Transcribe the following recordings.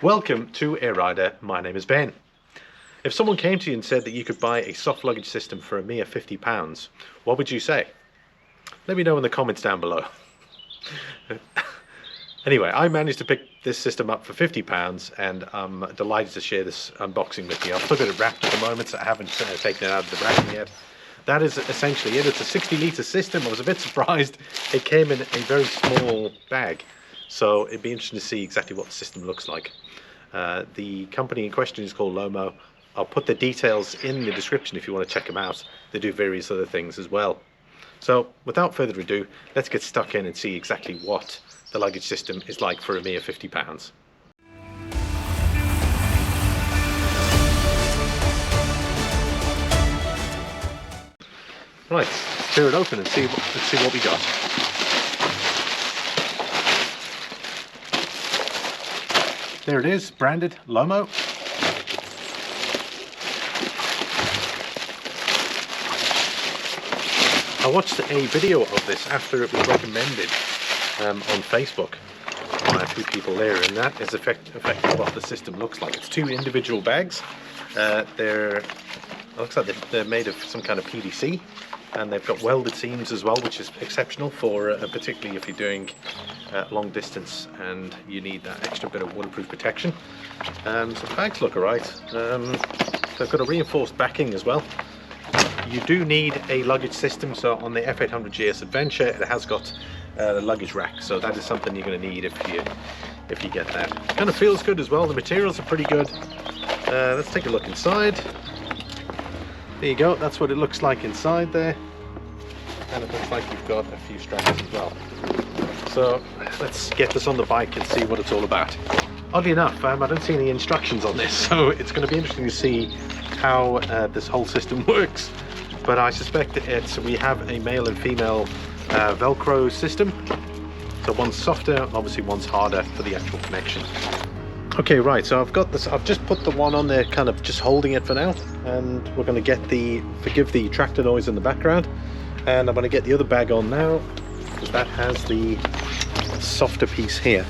Welcome to Éire. My name is Ben. If someone came to you and said that you could buy a soft luggage system for a mere £50, what would you say? Let me know in the comments down below. Anyway, I managed to pick this system up for £50 and I'm delighted to share this unboxing with you. I've still got it wrapped at the moment, so I haven't taken it out of the wrapping yet. That is essentially it. It's a 60-litre system. I was a bit surprised it came in a very small bag. So it'd be interesting to see exactly what the system looks like. The company in question is called Lomo. I'll put the details in the description if you want to check them out. They do various other things as well. So without further ado, let's get stuck in and see exactly what the luggage system is like for a mere £50. Right, let's tear it open and see what we got. There it is, branded Lomo. I watched a video of this after it was recommended on Facebook by a few people there, and that is effectively what the system looks like. It's two individual bags. It looks like they're made of some kind of PVC, and they've got welded seams as well, which is exceptional for particularly if you're doing long distance and you need that extra bit of waterproof protection. So the bags look alright. They've got a reinforced backing as well. You do need a luggage system, so on the F800 GS Adventure it has got a luggage rack, so that is something you're going to need if you get that. It kind of feels good as well. The materials are pretty good. Let's take a look inside. There you go, that's what it looks like inside there, and it looks like you've got a few straps as well. So let's get this on the bike and see what it's all about. Oddly enough, I don't see any instructions on this, so it's going to be interesting to see how this whole system works. But I suspect we have a male and female Velcro system. So one's softer, obviously one's harder for the actual connection. Okay, right, so I've got this, I've just put the one on there, kind of just holding it for now, and we're going to get forgive the tractor noise in the background, and I'm going to get the other bag on now, because that has the softer piece here.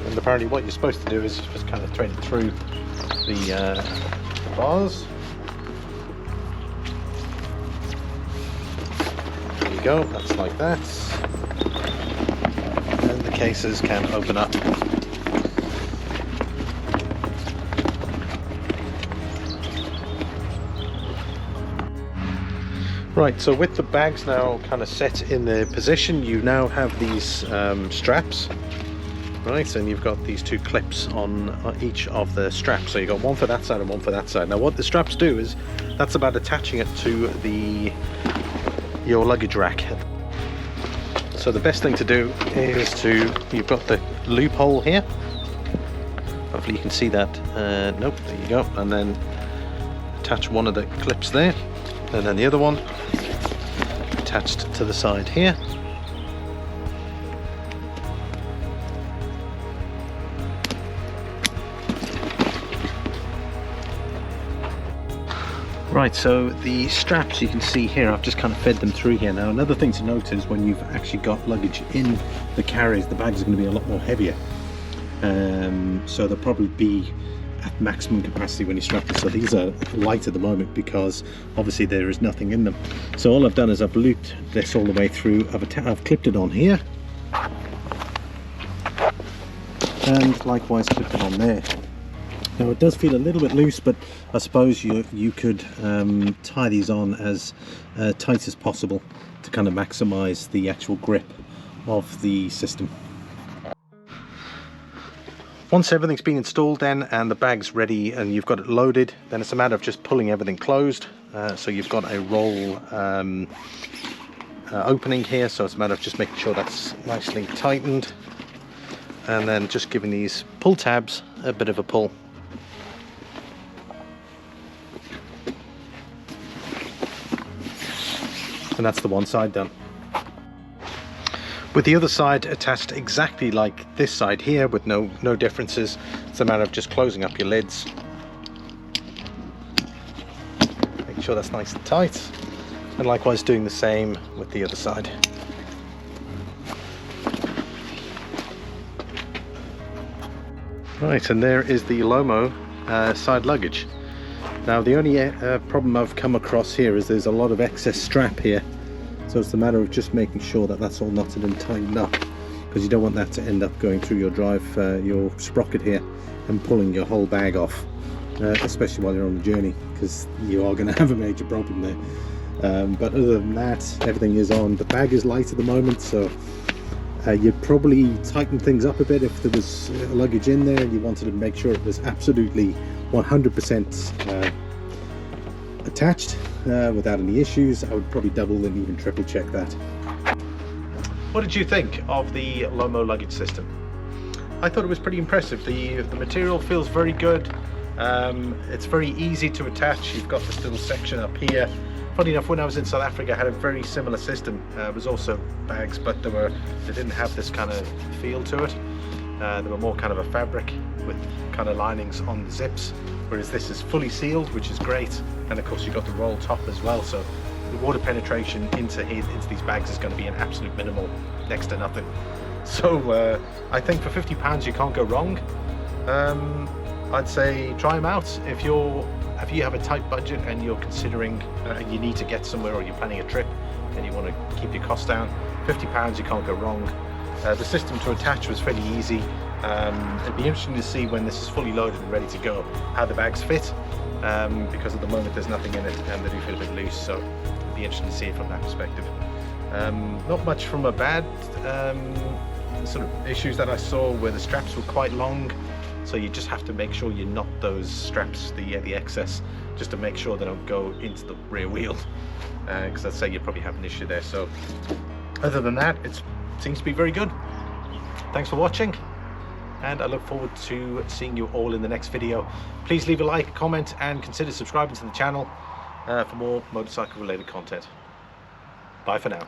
And apparently what you're supposed to do is just kind of thread it through the bars. There you go, that's like that. And the cases can open up. Right, so with the bags now kind of set in their position, you now have these straps. Right, and you've got these two clips on each of the straps. So you've got one for that side and one for that side. Now what the straps do is, that's about attaching it to your luggage rack. So the best thing to do is you've got the loophole here. Hopefully you can see that. Nope, there you go. And then attach one of the clips there. And then the other one attached to the side here. Right, so the straps you can see here, I've just kind of fed them through here. Now another thing to note is when you've actually got luggage in the carriers, the bags are going to be a lot more heavier. So they'll probably be at maximum capacity when you strap them. So these are light at the moment because obviously there is nothing in them. So all I've done is I've looped this all the way through. I've clipped it on here, and likewise clipped it on there. Now it does feel a little bit loose, but I suppose you could tie these on as tight as possible to kind of maximize the actual grip of the system. Once everything's been installed then and the bag's ready and you've got it loaded, then it's a matter of just pulling everything closed. So you've got a roll opening here, so it's a matter of just making sure that's nicely tightened, and then just giving these pull tabs a bit of a pull. And that's the one side done. With the other side attached exactly like this side here, with no differences, it's a matter of just closing up your lids. Make sure that's nice and tight, and likewise doing the same with the other side. Right, and there is the Lomo side luggage. Now the only problem I've come across here is there's a lot of excess strap here, so it's a matter of just making sure that that's all knotted and tightened up, because you don't want that to end up going through your sprocket here and pulling your whole bag off, especially while you're on the journey, because you are going to have a major problem there. But other than that, everything is on. The bag is light at the moment, so you'd probably tighten things up a bit if there was luggage in there and you wanted to make sure it was absolutely 100% attached without any issues. I would probably double and even triple check that. What did you think of the Lomo luggage system? I thought it was pretty impressive. The material feels very good. It's very easy to attach. You've got this little section up here. Funny enough, when I was in South Africa, I had a very similar system. It was also bags, but they didn't have this kind of feel to it. They were more kind of a fabric with kind of linings on the zips, whereas this is fully sealed, which is great. And of course, you've got the roll top as well, so the water penetration into these bags is going to be an absolute minimal, next to nothing. So I think for £50 you can't go wrong. I'd say try them out if you have a tight budget and you're considering you need to get somewhere, or you're planning a trip and you want to keep your costs down. £50 you can't go wrong. The system to attach was fairly easy. It'd be interesting to see when this is fully loaded and ready to go how the bags fit, because at the moment there's nothing in it and they do feel a bit loose, so it'd be interesting to see it from that perspective. Not much from a bad sort of issues that I saw, where the straps were quite long. So you just have to make sure you knot those straps, the excess, just to make sure they don't go into the rear wheel, because I'd say you probably have an issue there. So other than that, it seems to be very good. Thanks for watching, and I look forward to seeing you all in the next video. Please leave a like, comment, and consider subscribing to the channel for more motorcycle related content. Bye for now.